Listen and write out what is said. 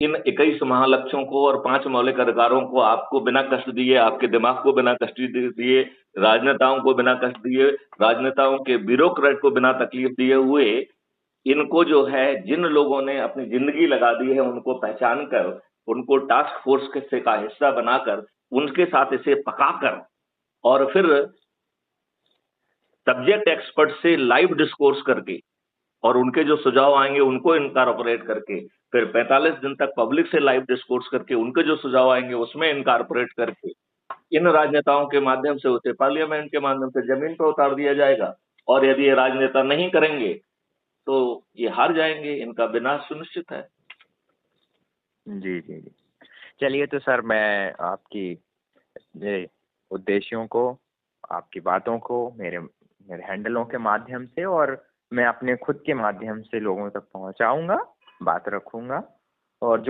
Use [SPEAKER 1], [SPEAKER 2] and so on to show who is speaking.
[SPEAKER 1] इन 21 महालक्ष्यों को और 5 मौलिक अधिकारों को आपको बिना कष्ट दिए, आपके दिमाग को बिना कष्ट दिए, राजनेताओं को बिना कष्ट दिए, राजनेताओं के ब्यूरोक्रेट को बिना तकलीफ दिए हुए, इनको जो है जिन लोगों ने अपनी जिंदगी लगा दी है उनको पहचान कर, उनको टास्क फोर्स के का हिस्सा बनाकर, उनके साथ इसे पकाकर और फिर सब्जेक्ट एक्सपर्ट से लाइव डिस्कोर्स करके और उनके जो सुझाव आएंगे उनको इनकारपोरेट करके, फिर 45 दिन तक पब्लिक से लाइव डिस्कोर्स करके उनके जो सुझाव आएंगे उसमें इनकारपोरेट करके इन राजनेताओं के माध्यम से उसे पार्लियामेंट के माध्यम से जमीन पर उतार दिया जाएगा। और यदि ये राजनेता नहीं करेंगे तो ये हार जाएंगे, इनका विनाश सुनिश्चित है।
[SPEAKER 2] जी जी जी। चलिए, तो सर मैं आपकी ये उद्देश्यों को, आपकी बातों को मेरे मेरे हैंडलों के माध्यम से और मैं अपने खुद के माध्यम से लोगों तक पहुंचाऊंगा, बात रखूंगा, और जो